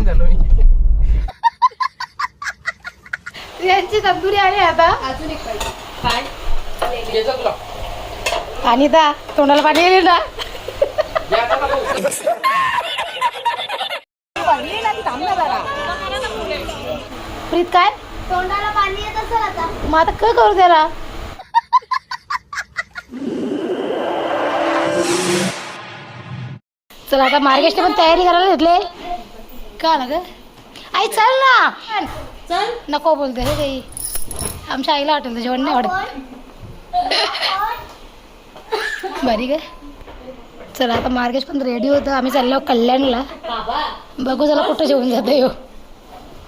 Blank झालो मी. यांची तंदुरी आली आता. अजून एक पाहिजे. काय घ्यायचं तुला. आणि दा तोंडाला पाणी येईल ना. घ्या आता का भाऊ? प्रीत काय तोंडाला पाणी येत असेल आता. मग आता काय करू त्याला. चला आता मार्गेशने पण तयारी करायला घेतले. का ना ग आई चल ना. चल नको बोलते रे काही. आमच्या आईला वाटेल जेवण नाही वाटत. बरी काय. चला आता मार्गेश पण रेडी होतं. आम्ही चाललो कल्याणला. बघू चला कुठं जेवण जातं येऊ.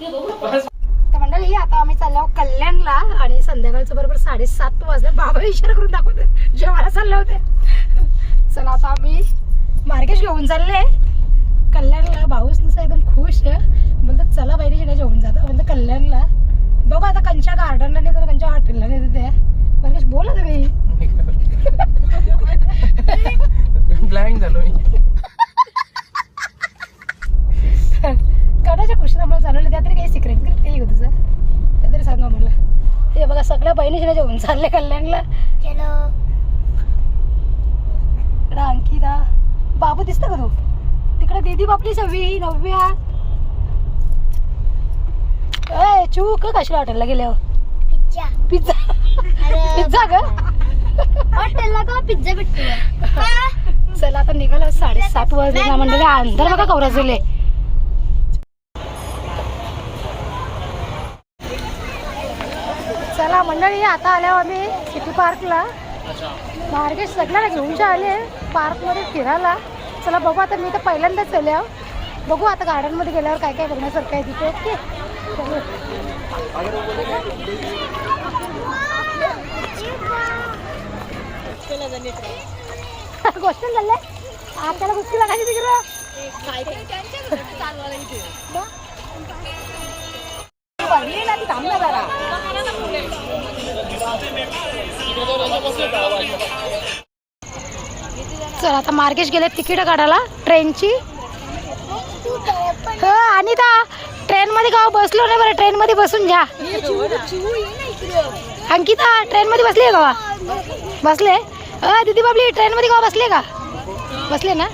तर मंडळी आता आम्ही चाललो कल्याणला आणि संध्याकाळचं बरोबर 7:30 वाजले. बाबा इशारा करून दाखवते जेवायला चालले होते. चला आता आम्ही मार्गेश घेऊन चालले कल्याणला. भाऊच नुसतं एकदम खुश आहे. बोलतात चला बहिणी जेवण जातं म्हणतं कल्याणला. बघू आता कंच्या गार्डनला नाही तर कंच्या हॉटेलला नाही ते. मार्गेश बोल आता काही. ब्लँक झालो मी. कडाच्या खुशीला मला चालवलं. त्यातरी काही सिक्रेट काही तुझं ते तरी सांगा मला. हे बघा सगळ्या बहिणीच्या जेवण चालले कल्याणला. इकडं अंकिता बाबू दिसतं का तू. तिकडे दीदी बापली 6वी 9व्या. ए चूक कशाला हॉटेलला गेल्यावर. पिझ्झा पिझ्झा पिझ्झा ग. हॉटेलला का पिझ्झा भेटतो. चला आता निघालो 7:30 वाजले ना मंडळी. अंधार बघा कवरा झाले. चला मंडळी आता आल्यावर आम्ही सिटी पार्कला. मार्गेश सगळ्याला घेऊन आले पार्कमध्ये फिरायला. चला बघू आता. मी तर पहिल्यांदाच आले. बघू आता गार्डनमध्ये गेल्यावर काय काय बघण्यासारखं आहे तिथे. ओके गोष्ट झाल्या आपल्याला गोष्टी लागायची तिकडं. चल आता मार्गेश गेले तिकीट काढायला ट्रेनची. आणि ट्रेन मध्ये गाव बसलो नाही बरं. ट्रेन मध्ये बसून घ्या. अंकिता ट्रेन मध्ये बसली का बसले. दीदी बाबली ट्रेन मध्ये गाव बसले का. बसले ना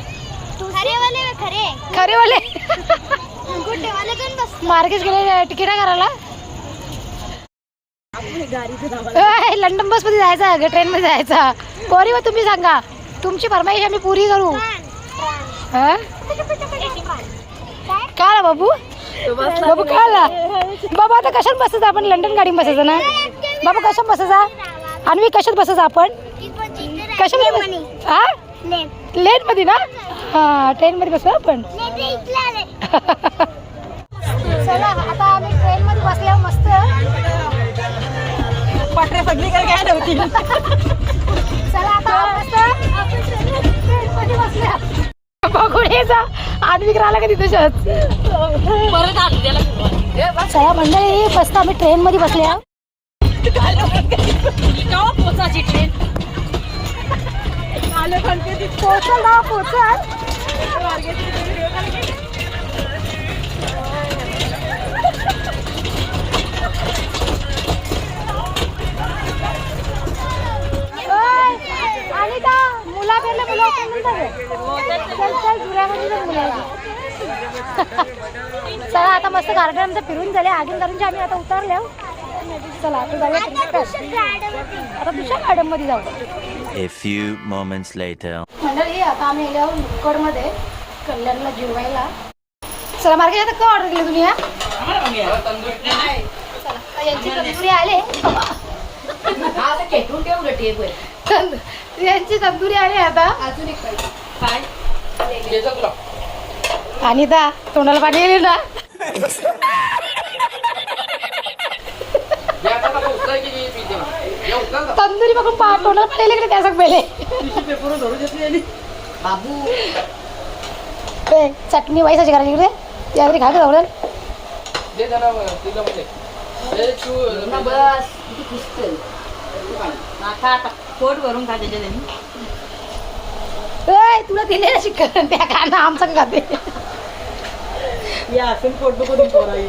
खरे वाले. मार्गेश गेले तिकीट करायला. लंडन बस मध्ये जायचं ट्रेन मध्ये जायचं. पोरी व तुम्ही सांगा तुमची फरमाईश आम्ही पुरी करू. का बाबू बाबू का बाबा आता कशात बसायचं आपण. लंडन गाडी बसायचं ना बाबा. कशात बसायचा आणि कशात बसायचं आपण. कशामध्ये हा लेन मध्ये ना. हा ट्रेन मध्ये बसू आपण. चला आता आम्ही ट्रेन मध्ये बसल्यावर मस्त पाटरे पडली काय नव्हती. चला आता मस्त ट्रेन मध्ये बसल्या. बघून आदमी राहिला का तिथे. चला मंडळी मस्त आम्ही ट्रेन मध्ये बसल्या. पोचायची ट्रेन पोचल ना पोचल. आणि मुला पेरले मुला चला आता मस्त गार्डन मध्ये फिरून झाले. आगीन करून आम्ही आता उतरले. चला आता जाऊया आता दुसऱ्या गार्डन मध्ये जाऊ. A few moments later. मंडळी आता आम्ही गेलो मुक्कड मध्ये कल्याणला जेवायला. चला मार्केट आता काय ऑर्डर केली तुम्ही. चला यांची तंदुरी आले. यांची तंदुरी आली आता. अजून एक पाहिजे. काय घ्यायचं तुला. आणि तोंडाला पाणी येईल ना. घ्या आता का भाऊ? काय केली पिझ्झा? घ्या उचल ना. तंदुरी बघून तोंडाला पाणी येईल त्या सग पहिले. पेपर धरून घेतली आणि बाबू चटणी वाईसाची करायची इकडे. त्यातरी खा का आवडेल. दे जरा तिला मध्ये. बस किती खुसते. पोट भरून खा त्याच्या. तुला दिले ना शिकण त्या का आमचं खाते. या असून फोटो करून पोराई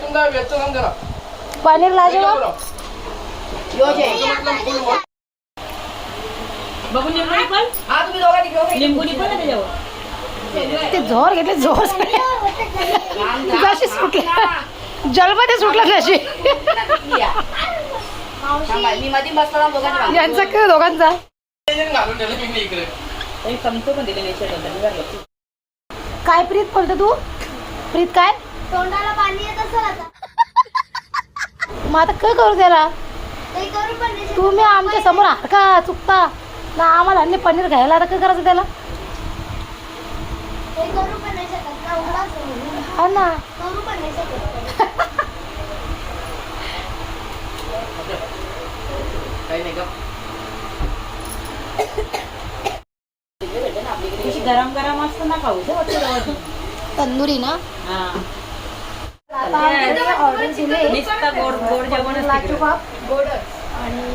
तुमचा वेळचं काम करा पनीर लाजवाब बघून लिंबूनी पण हा तुम्ही दोघांनी घेऊन लिंबूनी पण आहे त्याच्यावर ते जोर घेतले जोर जशी सुटला जलमध्ये सुटला तशी मी मध्ये बसला दोघांनी यांचा काय दोघांचा घालून ठेवलं मी इकडे चमचो पण दिले नाही काय प्रीत बोलतो तू प्रीत काय तोंडाला पाणी येत असेल आता मग आता काय करू त्याला काही करू पण नाही शकत. तुम्ही आमच्या समोर आहात का चुकता ना आम्हाला अन्य पनीर घ्यायला आता काय करायचं त्याला काही करू पण नाही शकत ना उघडा असेल. हा ना करू पण नाही शकत काही नाही का गरम गरम असतं ना खाऊ तंदुरी ना हा ऑर्डर दिले नुसता गोड गोड जेवणच लाजवाब आणि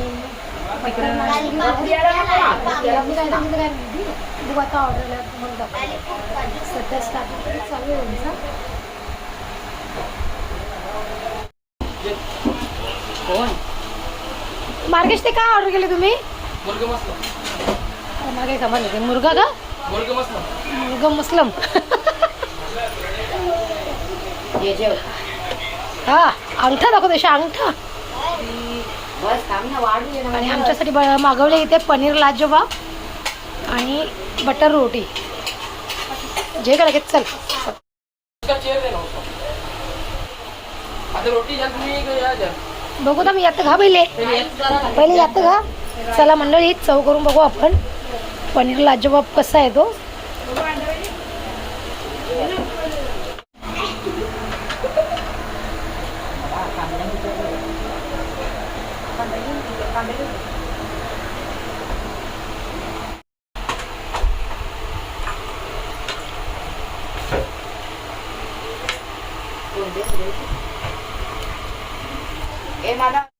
आता ऑर्डर सध्या स्टार्टिंग चालू आहे कोण मार्गेश ते काय ऑर्डर केले तुम्ही मुर्गा मसला मला काही समज नाही मुर्गा का मुर्गा मसला मुर्गा मुस्लम जेव हा अंगठा दाखव तशा अंगठा बस काम ना वाढू आणि आमच्यासाठी मागवले इथे पनीर लाजवाब आणि बटर रोटी जे का लगेच चल उसका चेयर देना उसको आता रोटी घ्या तुम्ही या द्या बघू ना मी यात घा पहिले यात घा चला मंडळी चव करून बघू आपण पनीर लाजवाब कसा आहे तो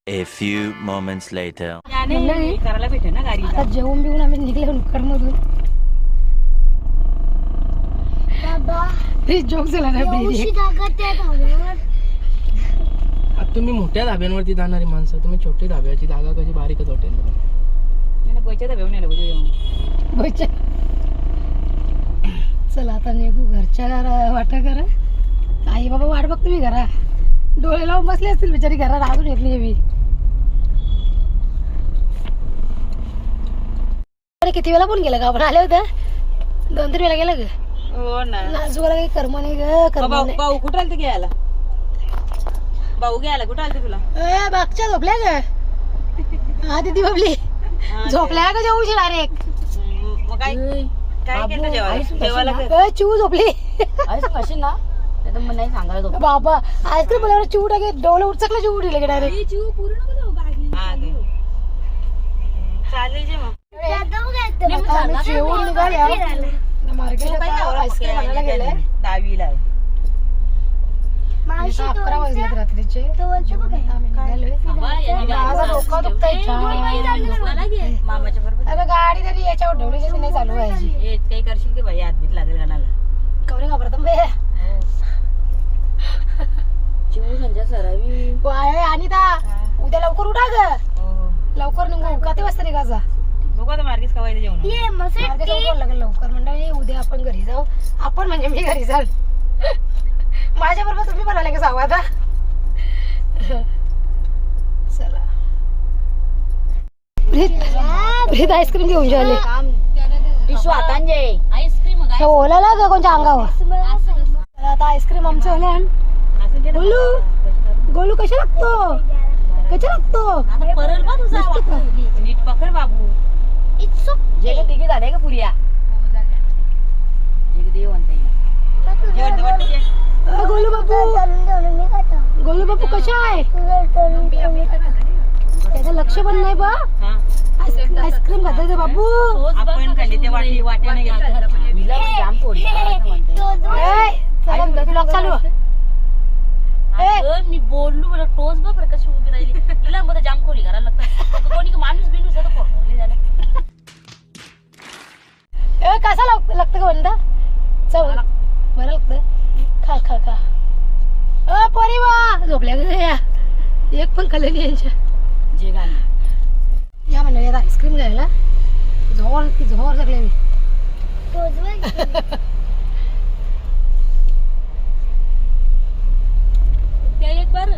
A few moments later. करायला भेटे ना गाडी आता जेवून बिवून आम्ही निघले नुकरमधून फ्रीज जोक झाला ना एवढी ताकद त्या धाब्यावर. आता तुम्ही मोठ्या धाब्यांवरती जाणारी माणसं तुम्ही छोटी धाब्याची जागा कशी बारीकच वाटेल गोयच्या तर घेऊन आलं बच्चा. चला आता निघू घरच्या घरा वाटा करा आई बाबा वाट बघ तुम्ही घरा डोळे लावून बसले असतील बिचारी घरात अजून येत नाही मी किती वेळा पण गेलं का आपण आले होते 2-3 वेळा गेलं ग हो ना लाजूला काही कर्म नाही ग कर्म नाही भाऊ कुठं आलते घ्यायला भाऊ घ्यायला कुठं आलते तुला ए बागच्या झोपल्या ग हा दीदी बाबली झोपल्या का जेवू डायरेक्ट मग काय काय केलं जेवायला ए चिऊ झोपली असेल ना नाही सांगायला बाबा आईस्क्रीम बोलावर चिऊ टाके डोळे उचकला चिऊ उडले गे डायरेक्ट चालेल जे मग जातो का? आम्ही जेवून निघाल्या मार्केट आईस्क्रीम आणायला गेले दहावीला आहे मावशी तो 11 वाजलेत रात्रीचे तो बोलतो बघ काय. आम्ही निघालोय माझा डोकं दुखतंय छान. मामाच्या बरोबर आता गाडी तरी याच्यावर ढवळीची नाही चालू व्हायची काही करशील की भाई हातबीत लागेल गाण्याला कवरे घाबरत बे चिमू संजय सरावी वाय अनिता उद्या लवकर उठा ग लवकर निघू का ते वाजता निघायचा बघू आता मार्गीच कवायला जेवण ये मस्त मार्केट लवकर लागेल लवकर म्हणजे उद्या आपण घरी जाऊ आपण म्हणजे मी घरी जाऊ माझ्या बरोबर तुम्ही पण आले का जाऊ आता चला प्रीत आईस्क्रीम घेऊन जाले विश्व हातांजे आईस्क्रीम ओला लाग कोणत्या अंगावर आता आईस्क्रीम आमचं ओला गोलू गोलू कशा लागतो कशा लागतो नीट पकड बाबू जे का तिघी झाले का पुरिया गोलू बापू गोलू बापू कशा आहे त्याचं लक्ष पण नाही बा आईस्क्रीम खाते बाबू आपण खाल्ली ते वाटी वाट्याने जाम पोळी चला ब्लॉग चालू मी बोललो मला टोच बघ कशी उभी राहिली तिला मध्ये जाम खोली करायला लागतं कोणी माणूस बिनूस झालं कसा लागतं का बंदा चव बरं लागतं खा खा खा अ पोरी वा झोपल्या का या एक पण खाल्लेली यांच्या जे गाणी या म्हणलं आता आईस्क्रीम घ्यायला झोर सगळे मी त्या एक बार